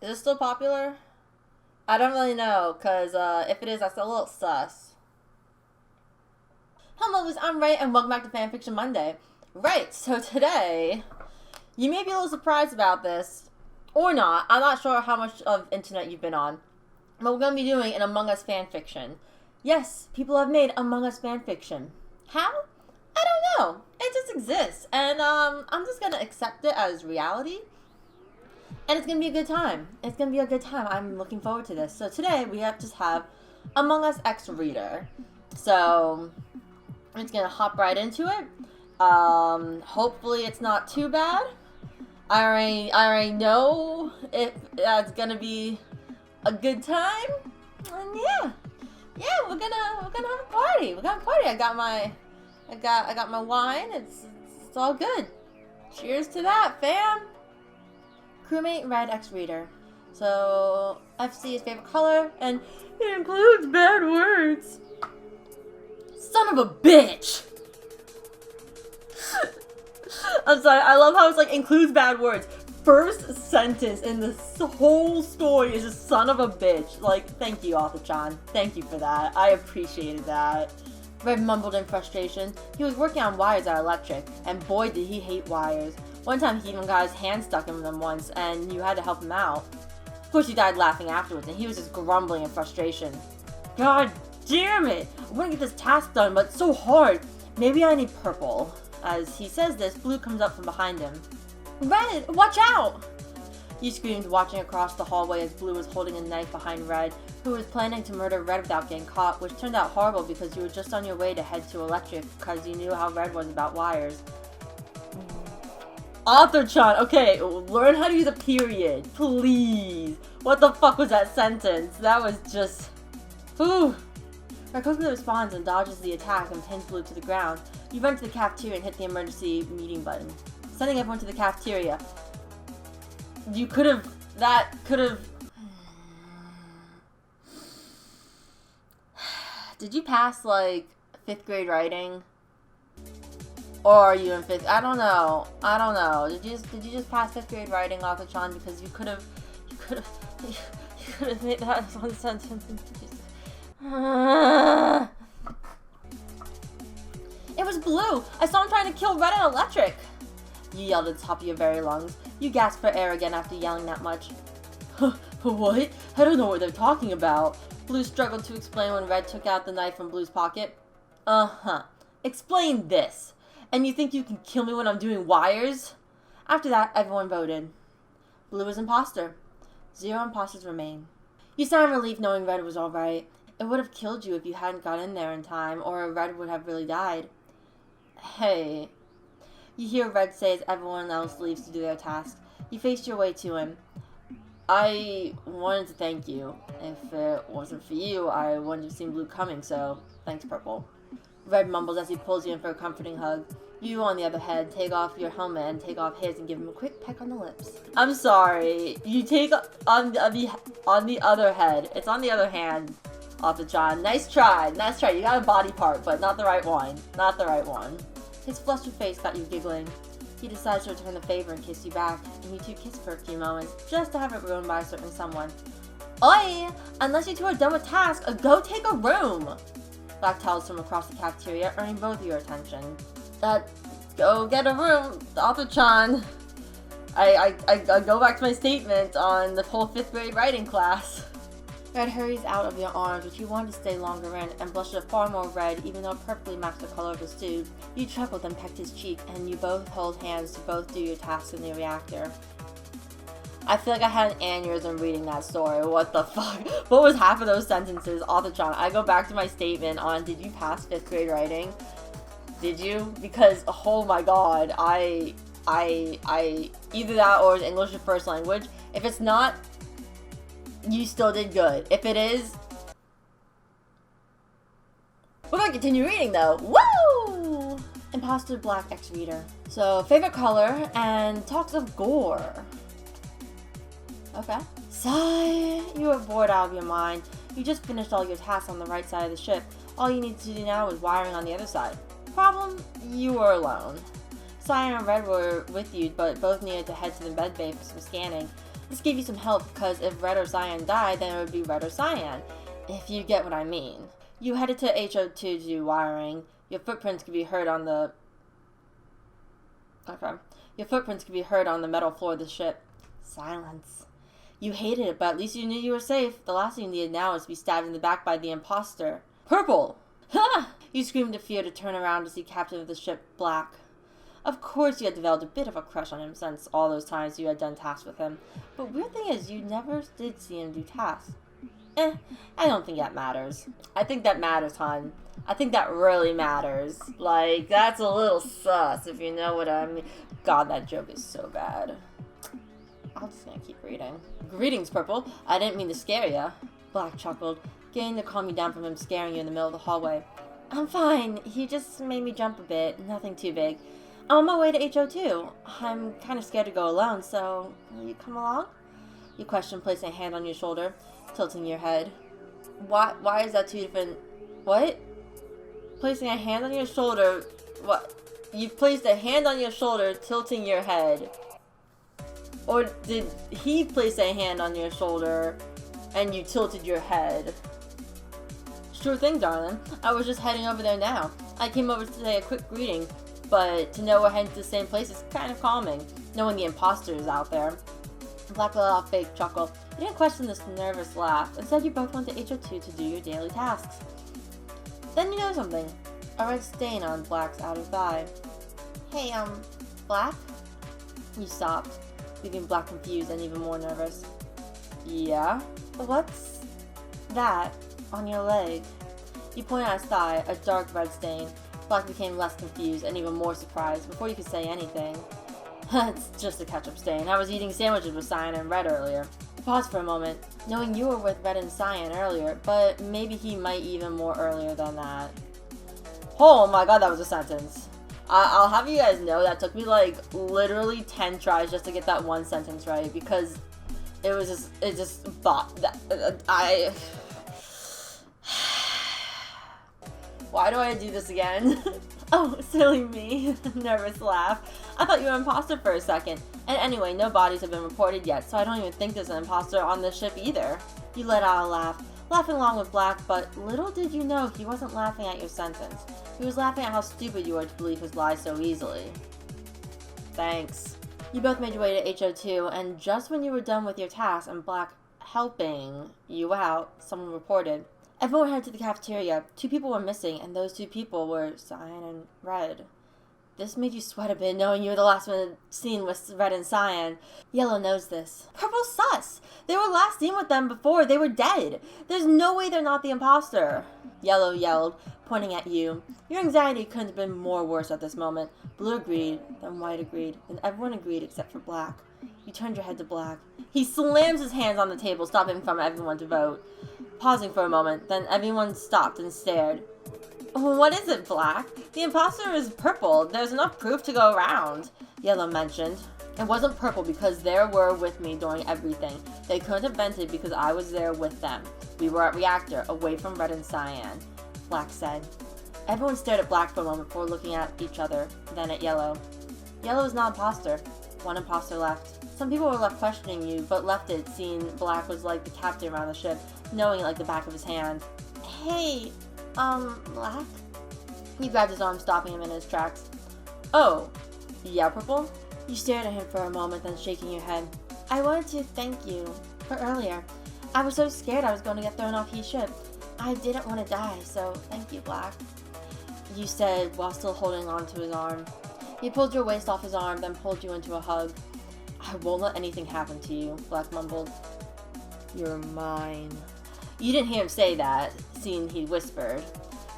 Is it still popular? I don't really know, because if it is, that's a little sus. Hello, AmongUs, I'm Ray, and welcome back to Fanfiction Monday. Right, so today, you may be a little surprised about this, or not. I'm not sure how much of internet you've been on, but we're going to be doing an Among Us fanfiction. Yes, people have made Among Us fanfiction. How? I don't know. It just exists, and I'm just going to accept it as reality. And it's going to be a good time. It's going to be a good time. I'm looking forward to this. So today, we just have Among Us X Reader. So, I'm just going to hop right into it. Hopefully it's not too bad. I already know if that's going to be a good time. And yeah, we're gonna have a party. We're gonna have a party. I got my wine. It's all good. Cheers to that, fam. Crewmate Red X Reader. So FC is favorite color, and it includes bad words. Son of a bitch! I'm sorry, I love how it's like includes bad words. First sentence in this whole story is just son of a bitch. Like, thank you, Author-chan. Thank you for that. I appreciated that. Red mumbled in frustration. He was working on wires that are electric, and boy did he hate wires. One time he even got his hand stuck in them once, and you had to help him out. Of course he died laughing afterwards, and he was just grumbling in frustration. God damn it! I want to get this task done, but it's so hard. Maybe I need purple. As he says this, Blue comes up from behind him. Red, watch out! He screamed, watching across the hallway as Blue was holding a knife behind Red, who was planning to murder Red without getting caught, which turned out horrible because you were just on your way to head to electric because you knew how Red was about wires. Author-chan, okay, learn how to use a period, please. What the fuck was that sentence? That was just... Whew. Red quickly responds and dodges the attack and pins Blue to the ground. You run to the cafeteria and hit the emergency meeting button, sending everyone to the cafeteria. You could've... That could've... Did you pass, like, 5th grade writing? Or are you in 5th? I don't know. Did you just pass 5th grade writing, Author-chan? Because you could've made that one sentence. It was Blue! I saw him trying to kill Red and Electric! You yelled at the top of your very lungs. You gasped for air again after yelling that much. What? I don't know what they're talking about. Blue struggled to explain when Red took out the knife from Blue's pocket. Uh-huh. Explain this. And you think you can kill me when I'm doing wires? After that, everyone voted. Blue was imposter. 0 imposters remain. You sounded relieved knowing Red was alright. It would have killed you if you hadn't got in there in time, or Red would have really died. Hey. You hear Red say as everyone else leaves to do their task. You faced your way to him. I wanted to thank you. If it wasn't for you, I wouldn't have seen Blue coming, so thanks, Purple. Red mumbles as he pulls you in for a comforting hug. You, on the other hand, take off your helmet and take off his and give him a quick peck on the lips. I'm sorry. You take on the other head. It's on the other hand, Author-chan. Nice try. Nice try. You got a body part, but not the right one. Not the right one. His flustered face got you giggling. He decides to return the favor and kiss you back, and you two kiss for a few moments, just to have it ruined by a certain someone. Oi! Unless you two are done with tasks, go take a room! Black tells from across the cafeteria, earning both of your attention. Go get a room, Author-chan. I go back to my statement on the whole 5th grade writing class. Red hurries out of your arms, which you wanted to stay longer in, and blushed a far more red, even though it perfectly matched the color of his suit. You chuckled and pecked his cheek, and you both hold hands to both do your tasks in the reactor. I feel like I had an aneurysm reading that story. What the fuck? What was half of those sentences? Author-chan, I go back to my statement on, did you pass 5th grade writing? Did you? Because, oh my god, I either that or English as first language. If it's not, you still did good. If it is, we're gonna continue reading though. Woo! Imposter Black X Reader. So, favorite color and talks of gore. Okay. Sigh. You are bored out of your mind. You just finished all your tasks on the right side of the ship. All you need to do now is wiring on the other side. Problem? You were alone. Cyan and Red were with you, but both needed to head to the med bay for some scanning. This gave you some help because if Red or Cyan died, then it would be Red or Cyan, if you get what I mean. You headed to HO2 to do wiring. Your footprints could be heard on the... Okay. Your footprints could be heard on the metal floor of the ship. Silence. You hated it, but at least you knew you were safe. The last thing you needed now is to be stabbed in the back by the imposter. Purple! Ha! You screamed in fear to turn around to see captain of the ship, Black. Of course you had developed a bit of a crush on him since all those times you had done tasks with him. But weird thing is, you never did see him do tasks. I don't think that matters. I think that matters, hon. I think that really matters. Like, that's a little sus, if you know what I mean. God, that joke is so bad. I'm just gonna keep reading. Greetings, Purple. I didn't mean to scare ya. Black chuckled, getting to calm you down from him scaring you in the middle of the hallway. I'm fine. He just made me jump a bit. Nothing too big. I'm on my way to HO2. I'm kind of scared to go alone, so will you come along? You questioned, placing a hand on your shoulder, tilting your head. Why is that two different... What? Placing a hand on your shoulder... What? You've placed a hand on your shoulder, tilting your head. Or did he place a hand on your shoulder and you tilted your head? Sure thing, darling. I was just heading over there now. I came over to say a quick greeting, but to know we're heading to the same place is kind of calming, knowing the imposter is out there. Black let off a fake chuckle. You didn't question this nervous laugh. Instead, you both went to HO2 to do your daily tasks. Then you know something. A red stain on Black's outer thigh. Hey, Black? You stopped, leaving Black confused and even more nervous. Yeah? What's that on your leg? You pointed at his thigh, a dark red stain. Black became less confused and even more surprised before you could say anything. It's just a ketchup stain. I was eating sandwiches with Cyan and Red earlier. You paused for a moment, knowing you were with Red and Cyan earlier, but maybe he might even more earlier than that. Oh my god, that was a sentence. I'll have you guys know that took me like literally 10 tries just to get that one sentence right, because it just thought that Why do I do this again? Oh, silly me. Nervous laugh. I thought you were an imposter for a second. And anyway, no bodies have been reported yet, so I don't even think there's an imposter on this ship either. You let out a laugh, laughing along with Black, but little did you know he wasn't laughing at your sentence. He was laughing at how stupid you were to believe his lies so easily. Thanks. You both made your way to HO2, and just when you were done with your task and Black helping you out, someone reported. Everyone headed to the cafeteria. 2 people were missing, and those 2 people were Cyan and Red. This made you sweat a bit, knowing you were the last one seen with Red and Cyan. Yellow knows this. Purple's sus! They were last seen with them before they were dead. There's no way they're not the imposter. Yellow yelled, pointing at you. Your anxiety couldn't have been more worse at this moment. Blue agreed, then White agreed, then everyone agreed except for Black. You turned your head to Black. He slams his hands on the table, stopping from everyone to vote. Pausing for a moment, then everyone stopped and stared. What is it, Black? The imposter is Purple. There's enough proof to go around, Yellow mentioned. It wasn't Purple because they were with me during everything. They couldn't have vented because I was there with them. We were at Reactor, away from Red and Cyan, Black said. Everyone stared at Black for a moment before looking at each other, then at Yellow. Yellow is not an imposter. One imposter left. Some people were left questioning you, but left it, seeing Black was like the captain around the ship, knowing it like the back of his hand. Hey, Black? You grabbed his arm, stopping him in his tracks. Oh, yeah, Purple? You stared at him for a moment, then shaking your head. I wanted to thank you for earlier. I was so scared I was going to get thrown off his ship. I didn't want to die, so thank you, Black. You said, while still holding on to his arm. He pulled your waist off his arm, then pulled you into a hug. I won't let anything happen to you, Black mumbled. You're mine. You didn't hear him say that, seeing he whispered.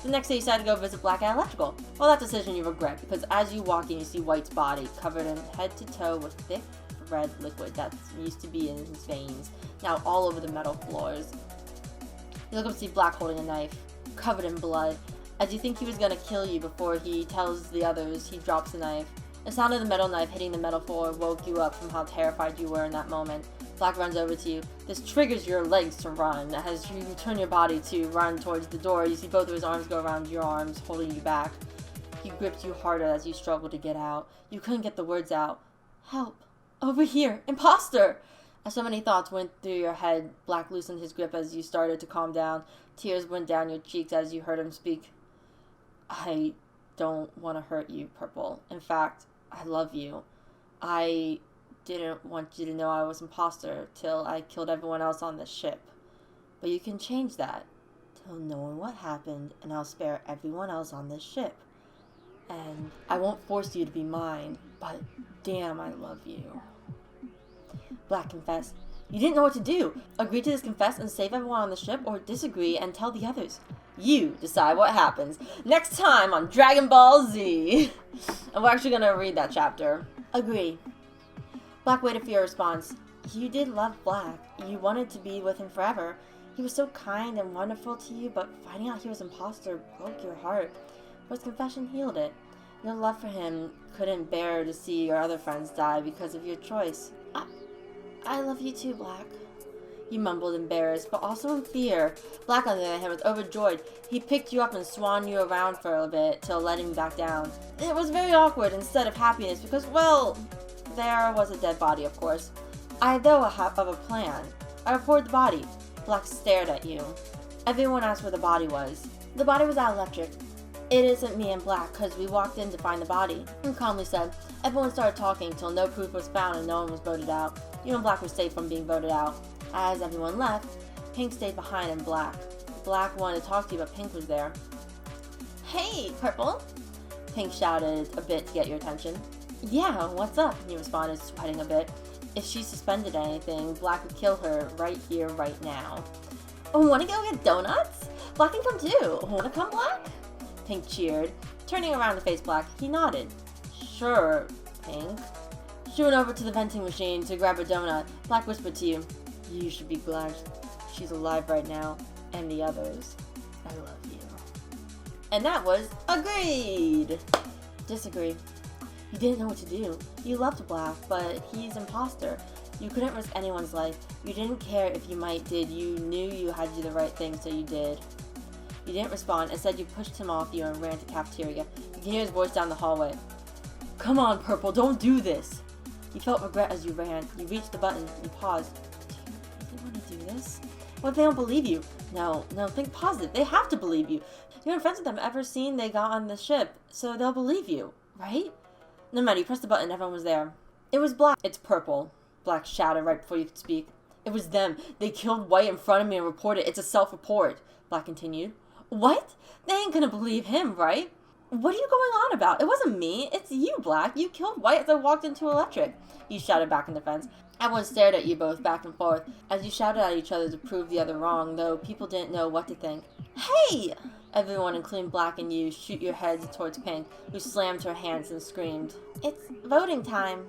The next day you decided to go visit Black at Electrical. Well, that decision you regret, because as you walk in, you see White's body covered in head to toe with thick red liquid that used to be in his veins, now all over the metal floors. You look up to see Black holding a knife, covered in blood. As you think he was going to kill you before he tells the others, he drops the knife. The sound of the metal knife hitting the metal floor woke you up from how terrified you were in that moment. Black runs over to you. This triggers your legs to run. As you turn your body to run towards the door, you see both of his arms go around your arms, holding you back. He gripped you harder as you struggled to get out. You couldn't get the words out. Help! Over here! Imposter! As so many thoughts went through your head, Black loosened his grip as you started to calm down. Tears went down your cheeks as you heard him speak. I don't want to hurt you, Purple. In fact, I love you. I didn't want you to know I was imposter till I killed everyone else on the ship. But you can change that. Tell no one what happened, and I'll spare everyone else on this ship. And I won't force you to be mine, but damn, I love you. Black confessed. You didn't know what to do. Agree to this confess and save everyone on the ship, or disagree and tell the others. You decide what happens. Next time on Dragon Ball Z. And we're actually going to read that chapter. Agree. Black waited for your response. You did love Black. You wanted to be with him forever. He was so kind and wonderful to you, but finding out he was an imposter broke your heart. But his confession healed it. Your love for him couldn't bear to see your other friends die because of your choice. I love you too, Black. You mumbled, embarrassed, but also in fear. Black, on the other hand, was overjoyed. He picked you up and swung you around for a bit, till letting you back down. It was very awkward instead of happiness, because, well, there was a dead body, of course. I, though, have a plan. I reported the body. Black stared at you. Everyone asked where the body was. The body was at Electric. It isn't me and Black, because we walked in to find the body. And calmly said, everyone started talking till no proof was found and no one was voted out. You and Black were safe from being voted out. As everyone left, Pink stayed behind and Black. Black wanted to talk to you, but Pink was there. Hey, Purple! Pink shouted a bit to get your attention. Yeah, what's up? You responded, sweating a bit. If she suspended anything, Black would kill her right here, right now. Oh, wanna go get donuts? Black can come too. Wanna come, Black? Pink cheered. Turning around to face Black, he nodded. Sure, Pink. She went over to the vending machine to grab a donut. Black whispered to you, you should be glad she's alive right now, and the others. I love you. And that was agreed. Disagree. You didn't know what to do. You loved Black, but he's imposter. You couldn't risk anyone's life. You didn't care if you might did. You knew you had to do the right thing, so you did. You didn't respond. Instead, you pushed him off you and ran to the cafeteria. You can hear his voice down the hallway. Come on, Purple, don't do this. You felt regret as you ran. You reached the button. You paused. Do you really want to do this? What if they don't believe you? No, think positive. They have to believe you. You haven't friends with them ever seen they got on the ship, so they'll believe you, right? No matter, you pressed the button, everyone was there. It was Black. It's Purple. Black shouted right before you could speak. It was them. They killed White in front of me and reported. It's a self-report. Black continued. What? They ain't gonna believe him, right? What are you going on about? It wasn't me. It's you, Black. You killed White as I walked into Electric. You shouted back in defense. Everyone stared at you both back and forth as you shouted at each other to prove the other wrong, though people didn't know what to think. Hey! Everyone, including Black and you, shoot your heads towards Pink, who slammed her hands and screamed. It's voting time.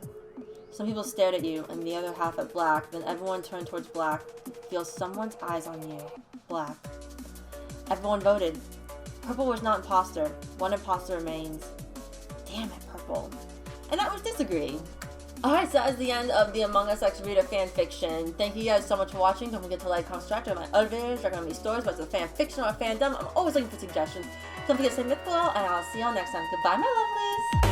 Some people stared at you, and the other half at Black. Then everyone turned towards Black. Feel someone's eyes on you. Black. Everyone voted. Purple was not imposter. One imposter remains. Damn it, Purple. And that was Disagree. Alright, so that is the end of the Among Us X Reader fanfiction. Thank you guys so much for watching. Don't forget to like, comment, subscribe to my other videos, recommend me stories, whether it's a fanfiction or a fandom. I'm always looking for suggestions. Don't forget to say myth below, and I'll see y'all next time. Goodbye, my lovelies!